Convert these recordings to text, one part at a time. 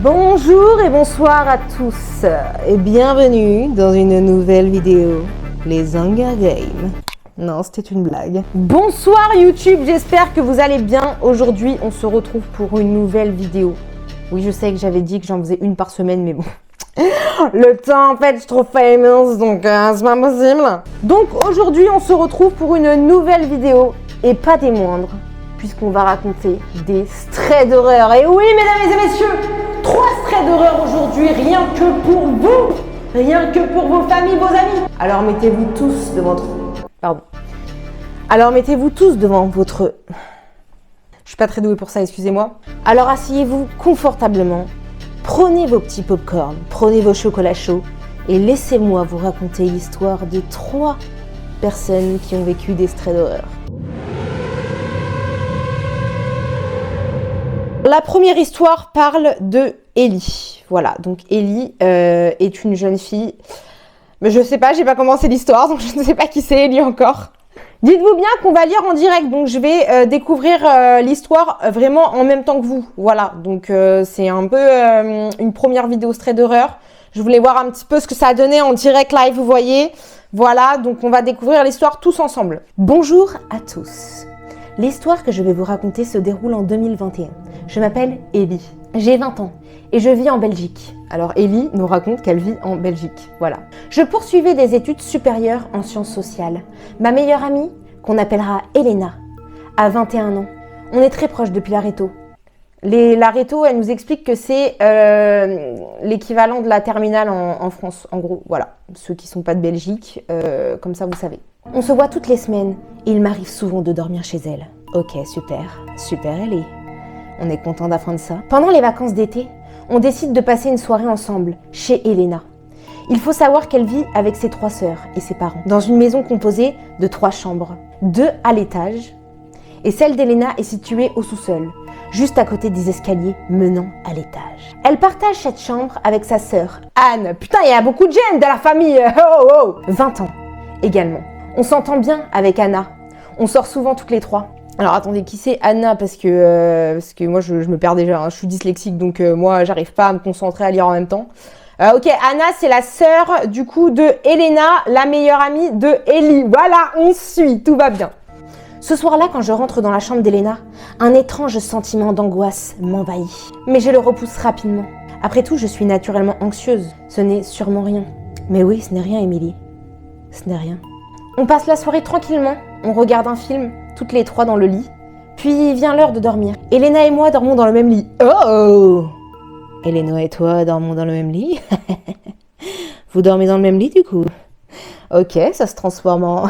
Bonjour et bonsoir à tous et bienvenue dans une nouvelle vidéo, les Hunger Games. Non, c'était une blague. Bonsoir YouTube, j'espère que vous allez bien. Aujourd'hui, on se retrouve pour une nouvelle vidéo. Oui, je sais que j'avais dit que j'en faisais une par semaine, mais bon. Le temps, en fait, je suis trop famous, donc c'est pas possible. Donc aujourd'hui, on se retrouve pour une nouvelle vidéo, et pas des moindres, puisqu'on va raconter des strays d'horreur. Et oui, mesdames et messieurs, 3 strays d'horreur aujourd'hui, rien que pour vous, rien que pour vos familles, vos amis. Alors mettez-vous tous devant votre... Je suis pas très douée pour ça, excusez-moi. Alors asseyez-vous confortablement, prenez vos petits pop-corn, prenez vos chocolats chauds et laissez-moi vous raconter l'histoire de 3 personnes qui ont vécu des strays d'horreur. La première histoire parle de Ellie. Voilà, donc Ellie est une jeune fille. Mais je sais pas, j'ai pas commencé l'histoire, donc je ne sais pas qui c'est Ellie encore. Dites-vous bien qu'on va lire en direct, donc je vais découvrir l'histoire vraiment en même temps que vous. Voilà, donc c'est un peu une première vidéo stray d'horreur. Je voulais voir un petit peu ce que ça a donné en direct live, vous voyez. Voilà, donc on va découvrir l'histoire tous ensemble. Bonjour à tous. L'histoire que je vais vous raconter se déroule en 2021. Je m'appelle Ellie, j'ai 20 ans et je vis en Belgique. Alors Ellie nous raconte qu'elle vit en Belgique, voilà. Je poursuivais des études supérieures en sciences sociales. Ma meilleure amie, qu'on appellera Elena, a 21 ans. On est très proches depuis l'Areto. L'Areto, elle nous explique que c'est l'équivalent de la terminale en France, en gros, voilà. Ceux qui sont pas de Belgique, comme ça vous savez. On se voit toutes les semaines et il m'arrive souvent de dormir chez elle. Ok, super Ellie. On est content d'apprendre ça. Pendant les vacances d'été, on décide de passer une soirée ensemble, chez Elena. Il faut savoir qu'elle vit avec ses 3 sœurs et ses parents, dans une maison composée de 3 chambres, 2 à l'étage, et celle d'Elena est située au sous-sol, juste à côté des escaliers menant à l'étage. Elle partage cette chambre avec sa sœur, Anne. Putain, il y a beaucoup de gêne dans la famille. 20 ans, également. On s'entend bien avec Anna. On sort souvent toutes les 3. Alors attendez, qui c'est Anna parce que moi je me perds déjà, hein. Je suis dyslexique donc moi j'arrive pas à me concentrer à lire en même temps. Ok, Anna c'est la sœur du coup de Elena, la meilleure amie de Ellie. Voilà, on suit, tout va bien. Ce soir-là, quand je rentre dans la chambre d'Elena, un étrange sentiment d'angoisse m'envahit. Mais je le repousse rapidement. Après tout, je suis naturellement anxieuse. Ce n'est sûrement rien. Mais oui, ce n'est rien, Émilie. Ce n'est rien. On passe la soirée tranquillement, on regarde un film, toutes les 3 dans le lit. Puis vient l'heure de dormir. Elena et moi dormons dans le même lit. Oh! Elena et toi dormons dans le même lit? Vous dormez dans le même lit du coup? Ok, ça se transforme en...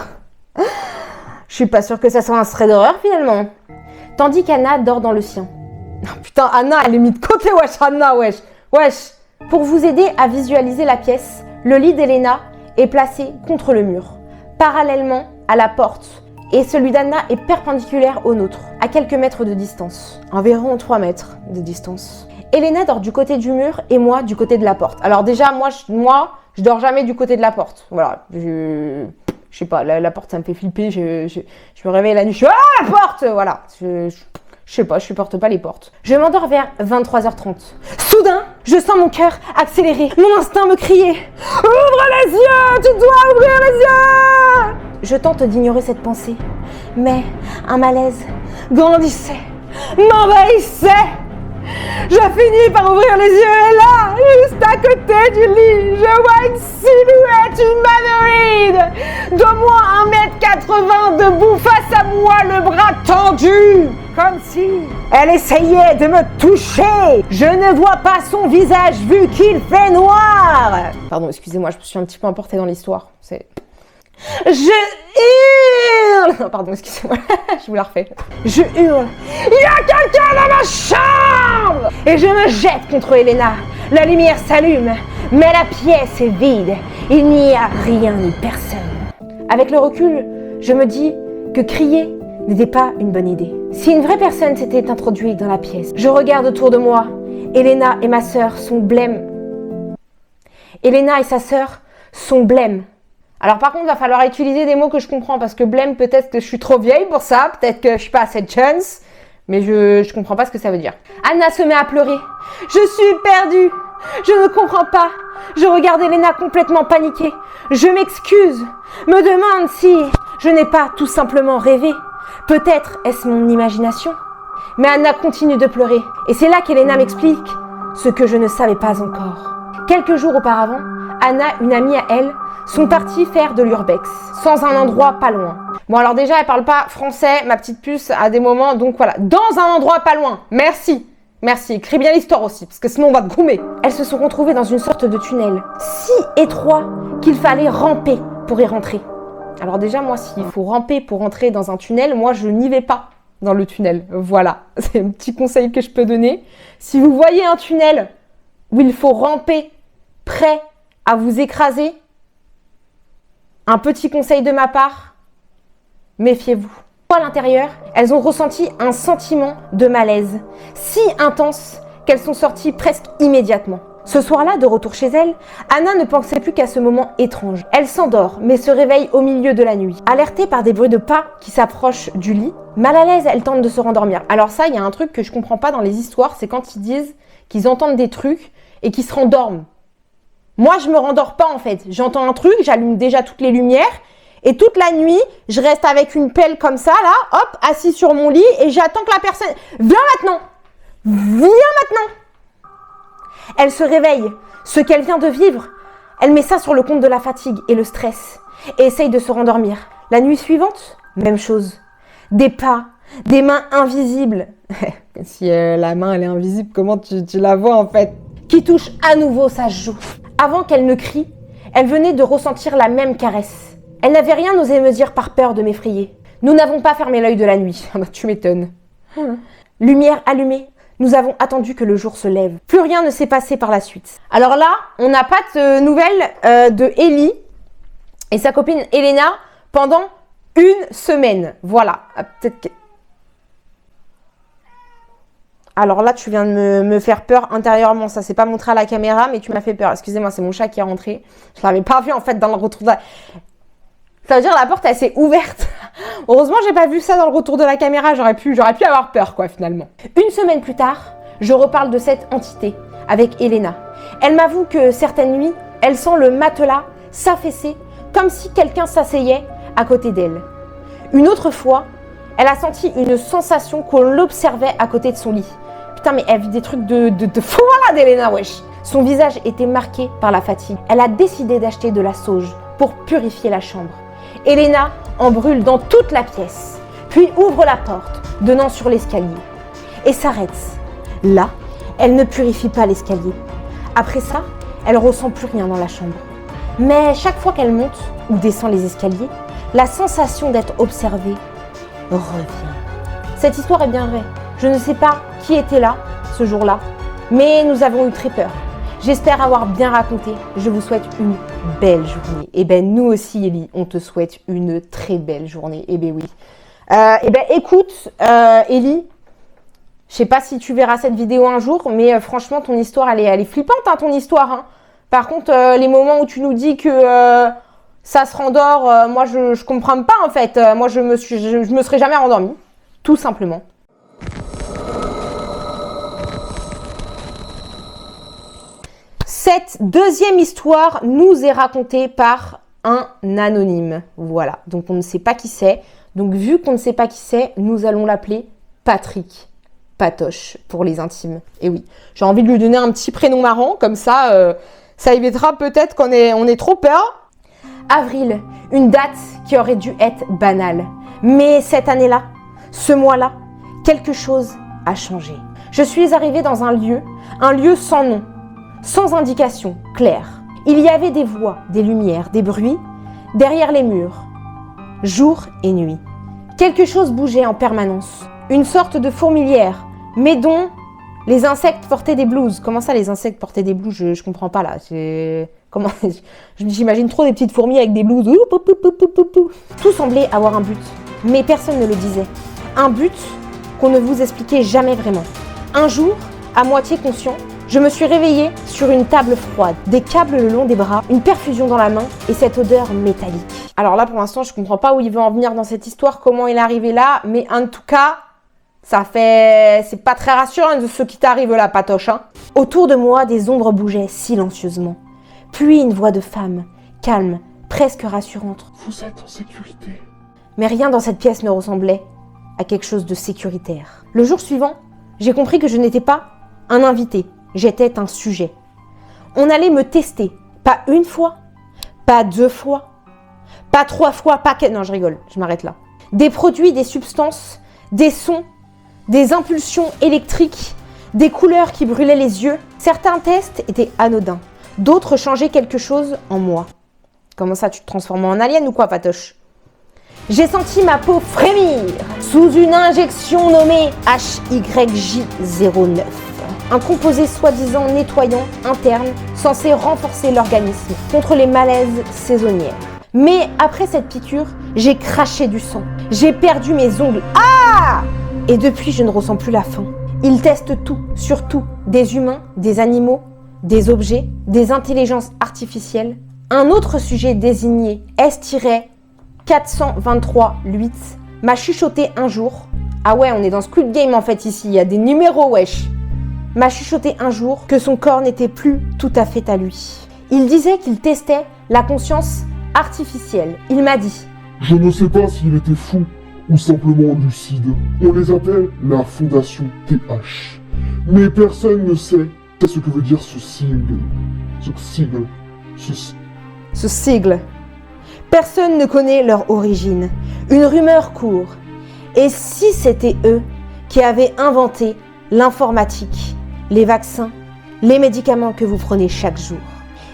Je suis pas sûre que ça soit un stray d'horreur finalement. Tandis qu'Anna dort dans le sien. Oh, putain, Anna, elle est mise de côté, wesh, Anna, wesh. Pour vous aider à visualiser la pièce, le lit d'Elena est placé contre le mur, parallèlement à la porte. Et celui d'Anna est perpendiculaire au nôtre, à quelques mètres de distance. Environ 3 mètres de distance. Elena dort du côté du mur et moi du côté de la porte. Alors déjà, moi, je dors jamais du côté de la porte. Voilà, je sais pas, la porte, ça me fait flipper. Je me réveille la nuit, je suis « Ah, la porte !» Voilà, je sais pas, je supporte pas les portes. Je m'endors vers 23h30. Soudain, je sens mon cœur accélérer. Mon instinct me criait « Ouvre les yeux, tu dois ouvrir les yeux !» Je tente d'ignorer cette pensée, mais un malaise grandissait, m'envahissait. Je finis par ouvrir les yeux et là, juste à côté du lit, je vois une silhouette humanoïde d'au moins 1m80 debout face à moi, le bras tendu, comme si elle essayait de me toucher. Je ne vois pas son visage vu qu'il fait noir. Pardon, excusez-moi, je me suis un petit peu emportée dans l'histoire. Je hurle. Non, pardon, excusez-moi, je vous la refais. Je hurle. Il y a quelqu'un dans ma chambre! Et je me jette contre Elena. La lumière s'allume, mais la pièce est vide. Il n'y a rien ni personne. Avec le recul, je me dis que crier n'était pas une bonne idée. Si une vraie personne s'était introduite dans la pièce, je regarde autour de moi. Elena et ma sœur sont blêmes. Elena et sa sœur sont blêmes. Alors par contre, il va falloir utiliser des mots que je comprends parce que blême, peut-être que je suis trop vieille pour ça, peut-être que je suis pas assez de chance, mais je comprends pas ce que ça veut dire. Anna se met à pleurer. Je suis perdue. Je ne comprends pas. Je regarde Elena complètement paniquée. Je m'excuse. Me demande si je n'ai pas tout simplement rêvé. Peut-être est-ce mon imagination. Mais Anna continue de pleurer. Et c'est là qu'Elena m'explique ce que je ne savais pas encore. Quelques jours auparavant, Anna, une amie à elle, sont partis faire de l'urbex, sans un endroit pas loin. Bon alors déjà, elle parle pas français, ma petite puce, à des moments, donc voilà. Dans un endroit pas loin. Merci. Merci. Écris bien l'histoire aussi, parce que sinon on va te goumer. Elles se sont retrouvées dans une sorte de tunnel, si étroit qu'il fallait ramper pour y rentrer. Alors déjà, moi, s'il faut ramper pour rentrer dans un tunnel, moi, je n'y vais pas dans le tunnel. Voilà. C'est un petit conseil que je peux donner. Si vous voyez un tunnel où il faut ramper, prêt à vous écraser, un petit conseil de ma part, méfiez-vous. À l'intérieur, elles ont ressenti un sentiment de malaise, si intense qu'elles sont sorties presque immédiatement. Ce soir-là, de retour chez elle, Anna ne pensait plus qu'à ce moment étrange. Elle s'endort, mais se réveille au milieu de la nuit. Alertée par des bruits de pas qui s'approchent du lit, mal à l'aise, elle tente de se rendormir. Alors ça, il y a un truc que je comprends pas dans les histoires, c'est quand ils disent qu'ils entendent des trucs et qu'ils se rendorment. Moi, je me rendors pas en fait. J'entends un truc, j'allume déjà toutes les lumières et toute la nuit, je reste avec une pelle comme ça, là, hop, assis sur mon lit et j'attends que la personne... Viens maintenant. Elle se réveille. Ce qu'elle vient de vivre, elle met ça sur le compte de la fatigue et le stress et essaye de se rendormir. La nuit suivante, même chose. Des pas, des mains invisibles. Si la main, elle est invisible, comment tu la vois en fait? Qui touche à nouveau sa joue. Avant qu'elle ne crie, elle venait de ressentir la même caresse. Elle n'avait rien osé me dire par peur de m'effrayer. Nous n'avons pas fermé l'œil de la nuit. Tu m'étonnes. Lumière allumée, nous avons attendu que le jour se lève. Plus rien ne s'est passé par la suite. Alors là, on n'a pas de nouvelles de Ellie et sa copine Elena pendant une semaine. Voilà. Peut-être que... Alors là, tu viens de me faire peur intérieurement. Ça s'est pas montré à la caméra, mais tu m'as fait peur. Excusez-moi, c'est mon chat qui est rentré. Je l'avais pas vu en fait dans le retour de la... Ça veut dire la porte, elle s'est ouverte. Heureusement, j'ai pas vu ça dans le retour de la caméra. J'aurais pu avoir peur, quoi, finalement. Une semaine plus tard, je reparle de cette entité avec Elena. Elle m'avoue que certaines nuits, elle sent le matelas s'affaisser comme si quelqu'un s'asseyait à côté d'elle. Une autre fois, elle a senti une sensation qu'on l'observait à côté de son lit. Putain, mais elle vit des trucs de fou malade, Elena, wesh. Son visage était marqué par la fatigue. Elle a décidé d'acheter de la sauge pour purifier la chambre. Elena en brûle dans toute la pièce, puis ouvre la porte donnant sur l'escalier et s'arrête. Là, elle ne purifie pas l'escalier. Après ça, elle ressent plus rien dans la chambre. Mais chaque fois qu'elle monte ou descend les escaliers, la sensation d'être observée revient. Cette histoire est bien vraie. Je ne sais pas qui était là ce jour-là, mais nous avons eu très peur. J'espère avoir bien raconté. Je vous souhaite une belle journée. Et ben nous aussi, Ellie, on te souhaite une très belle journée. Et ben oui. Et ben écoute, Ellie, je sais pas si tu verras cette vidéo un jour, mais franchement, ton histoire, elle est flippante, hein, ton histoire. Hein. Par contre, les moments où tu nous dis que ça se rendort, moi je comprends pas en fait. Moi je me serais jamais rendormie, tout simplement. Cette deuxième histoire nous est racontée par un anonyme. Voilà, donc on ne sait pas qui c'est. Donc vu qu'on ne sait pas qui c'est, nous allons l'appeler Patrick Patoche pour les intimes. Et oui, j'ai envie de lui donner un petit prénom marrant, comme ça, ça évitera peut-être qu'on ait trop peur. Avril, une date qui aurait dû être banale. Mais cette année-là, ce mois-là, quelque chose a changé. Je suis arrivée dans un lieu sans nom, sans indication claire. Il y avait des voix, des lumières, des bruits derrière les murs, jour et nuit. Quelque chose bougeait en permanence, une sorte de fourmilière, mais dont les insectes portaient des blouses. Comment ça, les insectes portaient des blouses? Je comprends pas là. J'imagine trop des petites fourmis avec des blouses. Tout semblait avoir un but, mais personne ne le disait. Un but qu'on ne vous expliquait jamais vraiment. Un jour, à moitié conscient, je me suis réveillée sur une table froide, des câbles le long des bras, une perfusion dans la main et cette odeur métallique. Alors là, pour l'instant, je comprends pas où il veut en venir dans cette histoire, comment il est arrivé là, mais en tout cas, C'est pas très rassurant de ce qui t'arrive là, Patoche. Hein. Autour de moi, des ombres bougeaient silencieusement. Puis une voix de femme, calme, presque rassurante. Vous êtes en sécurité. Mais rien dans cette pièce ne ressemblait à quelque chose de sécuritaire. Le jour suivant, j'ai compris que je n'étais pas un invité, j'étais un sujet. On allait me tester, pas une fois, pas 2 fois, pas 3 fois, pas 4... Non, je rigole, je m'arrête là. Des produits, des substances, des sons, des impulsions électriques, des couleurs qui brûlaient les yeux. Certains tests étaient anodins, d'autres changeaient quelque chose en moi. Comment ça, tu te transformes en alien ou quoi, Patoche? J'ai senti ma peau frémir sous une injection nommée HYJ09. Un composé soi-disant nettoyant interne censé renforcer l'organisme contre les malaises saisonnières. Mais après cette piqûre, j'ai craché du sang. J'ai perdu mes ongles. Ah! Et depuis, je ne ressens plus la faim. Ils testent tout, sur tout. Des humains, des animaux, des objets, des intelligences artificielles. Un autre sujet désigné, S-423-8, m'a chuchoté un jour. Ah ouais, on est dans Squid Game en fait ici, il y a des numéros, wesh. M'a chuchoté un jour que son corps n'était plus tout à fait à lui. Il disait qu'il testait la conscience artificielle. Il m'a dit: Je ne sais pas s'il était fou ou simplement lucide. On les appelle la Fondation TH. Mais personne ne sait ce que veut dire ce sigle. Ce sigle. Personne ne connaît leur origine. Une rumeur court. Et si c'était eux qui avaient inventé l'informatique, les vaccins, les médicaments que vous prenez chaque jour?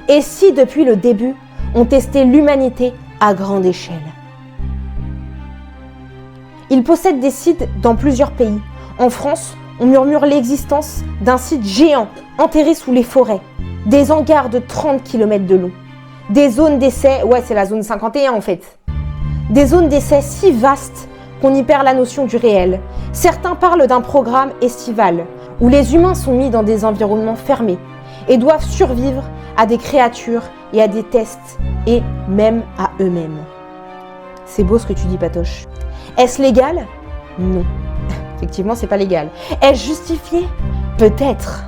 Et si depuis le début, on testait l'humanité à grande échelle? Ils possèdent des sites dans plusieurs pays. En France, on murmure l'existence d'un site géant enterré sous les forêts, des hangars de 30 km de long, des zones d'essai, ouais c'est la zone 51 en fait, des zones d'essai si vastes qu'on y perd la notion du réel. Certains parlent d'un programme estival où les humains sont mis dans des environnements fermés et doivent survivre à des créatures et à des tests et même à eux-mêmes. C'est beau ce que tu dis, Patoche. Est-ce légal? Non. Effectivement, c'est pas légal. Est-ce justifié? Peut-être.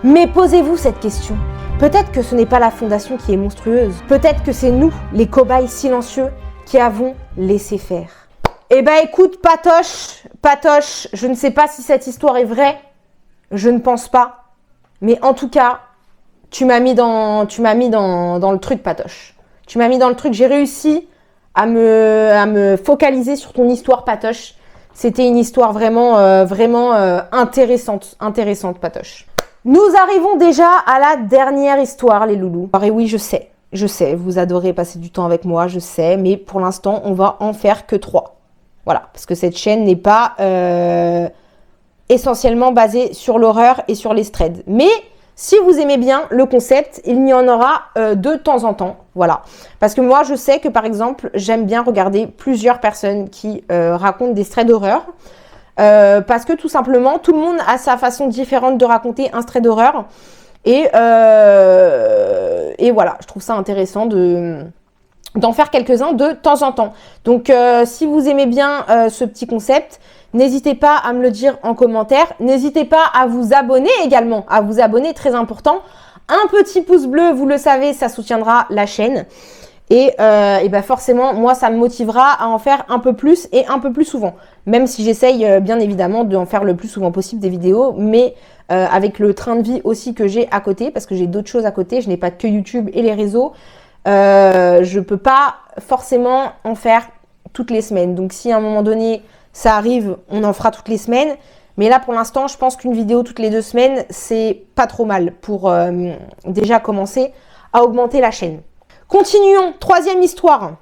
Mais posez-vous cette question. Peut-être que ce n'est pas la fondation qui est monstrueuse. Peut-être que c'est nous, les cobayes silencieux, qui avons laissé faire. Eh ben écoute, Patoche, je ne sais pas si cette histoire est vraie. Je ne pense pas. Mais en tout cas, tu m'as mis dans le truc, Patoche. Tu m'as mis dans le truc. J'ai réussi à me focaliser sur ton histoire, Patoche. C'était une histoire vraiment intéressante, Patoche. Nous arrivons déjà à la dernière histoire, les loulous. Et oui, je sais, vous adorez passer du temps avec moi, je sais, mais pour l'instant, on va en faire que 3. Voilà, parce que cette chaîne n'est pas essentiellement basée sur l'horreur et sur les threads. Mais si vous aimez bien le concept, il y en aura de temps en temps, voilà. Parce que moi, je sais que par exemple, j'aime bien regarder plusieurs personnes qui racontent des threads d'horreur. Parce que tout simplement, tout le monde a sa façon différente de raconter un thread d'horreur. Et voilà, je trouve ça intéressant d'en faire quelques-uns de temps en temps. Donc, si vous aimez bien ce petit concept, n'hésitez pas à me le dire en commentaire. N'hésitez pas à vous abonner également. À vous abonner, très important. Un petit pouce bleu, vous le savez, ça soutiendra la chaîne. Et ben forcément, moi, ça me motivera à en faire un peu plus et un peu plus souvent. Même si j'essaye, bien évidemment, d'en faire le plus souvent possible des vidéos. Mais avec le train de vie aussi que j'ai à côté, parce que j'ai d'autres choses à côté. Je n'ai pas que YouTube et les réseaux. Je peux pas forcément en faire toutes les semaines. Donc, si à un moment donné, ça arrive, on en fera toutes les semaines. Mais là, pour l'instant, je pense qu'une vidéo toutes les 2 semaines, c'est pas trop mal pour déjà commencer à augmenter la chaîne. Continuons, 3e histoire.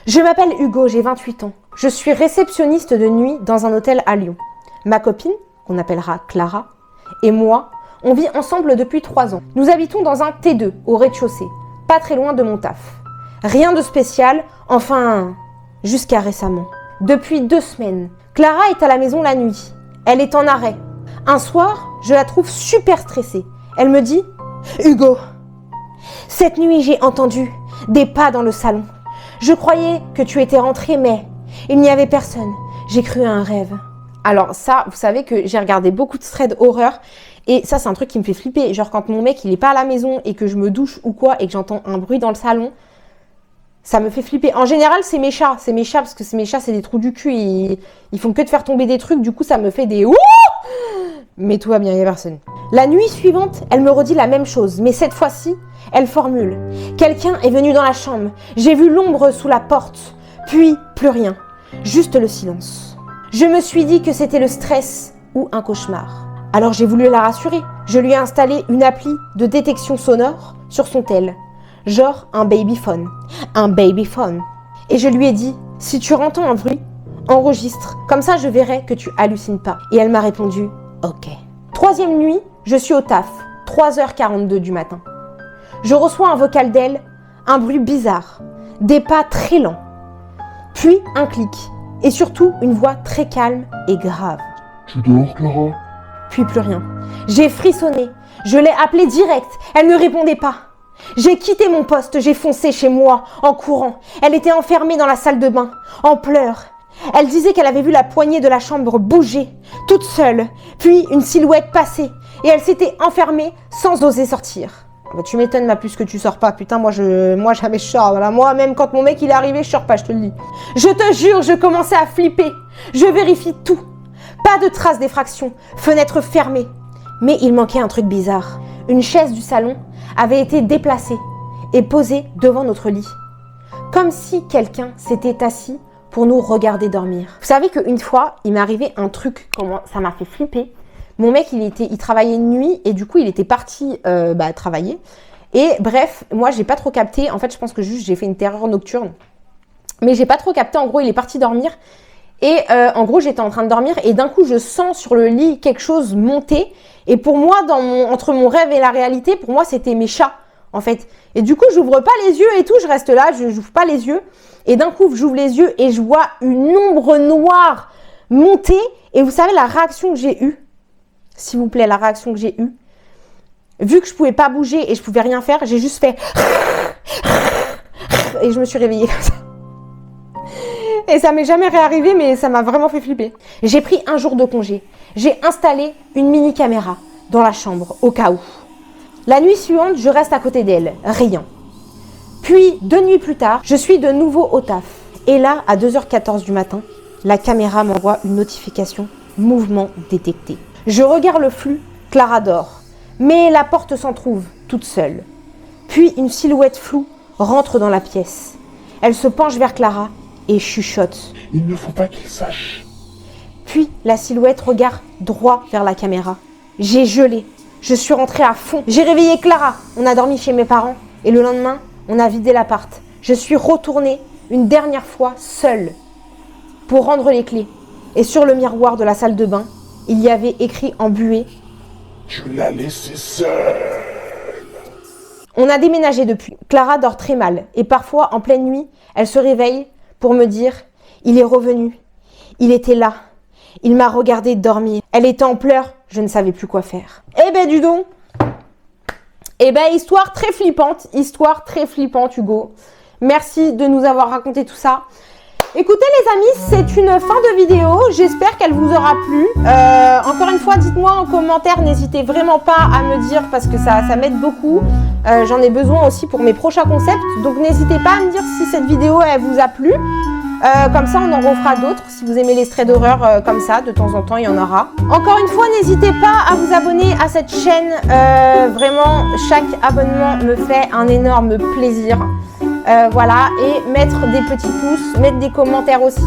Je m'appelle Hugo, j'ai 28 ans. Je suis réceptionniste de nuit dans un hôtel à Lyon. Ma copine, qu'on appellera Clara, et moi, on vit ensemble depuis 3 ans. Nous habitons dans un T2 au rez-de-chaussée, pas très loin de mon taf. Rien de spécial, enfin, jusqu'à récemment. Depuis 2 semaines, Clara est à la maison la nuit. Elle est en arrêt. Un soir, je la trouve super stressée. Elle me dit « Hugo, cette nuit j'ai entendu des pas dans le salon. Je croyais que tu étais rentré, mais il n'y avait personne. J'ai cru à un rêve. » Alors ça, vous savez que j'ai regardé beaucoup de threads horreur et ça, c'est un truc qui me fait flipper. Genre quand mon mec, il est pas à la maison et que je me douche ou quoi et que j'entends un bruit dans le salon, ça me fait flipper. En général, c'est mes chats. C'est mes chats parce que mes chats, c'est des trous du cul. Ils font que de faire tomber des trucs. Du coup, ça me fait des ouh. Mais tout va bien, il n'y a personne. La nuit suivante, elle me redit la même chose. Mais cette fois-ci, elle formule. Quelqu'un est venu dans la chambre. J'ai vu l'ombre sous la porte. Puis, plus rien. Juste le silence. Je me suis dit que c'était le stress ou un cauchemar. Alors j'ai voulu la rassurer. Je lui ai installé une appli de détection sonore sur son tel. Genre un babyphone. Un babyphone. Et je lui ai dit, si tu entends un bruit, enregistre. Comme ça, je verrai que tu hallucines pas. Et elle m'a répondu, ok. 3e nuit, je suis au taf. 3h42 du matin. Je reçois un vocal d'elle, un bruit bizarre, des pas très lents. Puis un clic. Et surtout, une voix très calme et grave. Tu dors, Clara? Puis plus rien. J'ai frissonné. Je l'ai appelée direct. Elle ne répondait pas. J'ai quitté mon poste. J'ai foncé chez moi en courant. Elle était enfermée dans la salle de bain, en pleurs. Elle disait qu'elle avait vu la poignée de la chambre bouger, toute seule. Puis une silhouette passer. Et elle s'était enfermée sans oser sortir. Bah, tu m'étonnes, ma puce, que tu sors pas. Putain, moi jamais je sors. Voilà. Moi, même quand mon mec il est arrivé, je sors pas, je te le dis. Je te jure, je commençais à flipper. Je vérifie tout. Pas de traces d'effraction. Fenêtre fermée. Mais il manquait un truc bizarre. Une chaise du salon avait été déplacée et posée devant notre lit. Comme si quelqu'un s'était assis pour nous regarder dormir. Vous savez qu'une fois, il m'est arrivé un truc, comment ça m'a fait flipper. Mon mec, il travaillait de nuit et du coup, il était parti travailler. Et bref, moi, j'ai pas trop capté. En fait, je pense que juste, j'ai fait une terreur nocturne. Mais j'ai pas trop capté. En gros, il est parti dormir. Et en gros, j'étais en train de dormir. Et d'un coup, je sens sur le lit quelque chose monter. Et pour moi, entre mon rêve et la réalité, pour moi, c'était mes chats, en fait. Et du coup, j'ouvre pas les yeux et tout. Je reste là, je n'ouvre pas les yeux. Et d'un coup, j'ouvre les yeux et je vois une ombre noire monter. Et vous savez, la réaction que j'ai eue, s'il vous plaît, la réaction que j'ai eue, vu que je pouvais pas bouger et je pouvais rien faire, j'ai juste fait et je me suis réveillée comme ça. Et ça m'est jamais réarrivé, mais ça m'a vraiment fait flipper. J'ai pris un jour de congé. J'ai installé une mini caméra dans la chambre, au cas où. La nuit suivante, je reste à côté d'elle, rien. Puis, 2 nuits plus tard, je suis de nouveau au taf. Et là, à 2h14 du matin, la caméra m'envoie une notification, mouvement détecté. Je regarde le flux, Clara dort. Mais la porte s'entrouvre, toute seule. Puis une silhouette floue rentre dans la pièce. Elle se penche vers Clara et chuchote. Il ne faut pas qu'il sache. Puis la silhouette regarde droit vers la caméra. J'ai gelé. Je suis rentrée à fond. J'ai réveillé Clara. On a dormi chez mes parents. Et le lendemain, on a vidé l'appart. Je suis retournée une dernière fois seule pour rendre les clés. Et sur le miroir de la salle de bain, il y avait écrit en buée « Tu l'as laissée seule. » On a déménagé depuis. Clara dort très mal. Et parfois, en pleine nuit, elle se réveille pour me dire « Il est revenu. Il était là. Il m'a regardé dormir. » Elle était en pleurs. Je ne savais plus quoi faire. Eh ben, dis donc. Eh ben, histoire très flippante, Hugo. Merci de nous avoir raconté tout ça. Écoutez les amis, c'est une fin de vidéo. J'espère qu'elle vous aura plu. Encore une fois, dites-moi en commentaire. N'hésitez vraiment pas à me dire parce que ça m'aide beaucoup. J'en ai besoin aussi pour mes prochains concepts. Donc n'hésitez pas à me dire si cette vidéo elle vous a plu. Comme ça, on en refera d'autres. Si vous aimez les traits d'horreur comme ça, de temps en temps, il y en aura. Encore une fois, n'hésitez pas à vous abonner à cette chaîne. Vraiment, chaque abonnement me fait un énorme plaisir. Voilà, et mettre des petits pouces, mettre des commentaires aussi.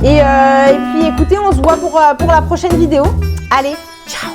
Et puis, écoutez, on se voit pour la prochaine vidéo. Allez, ciao!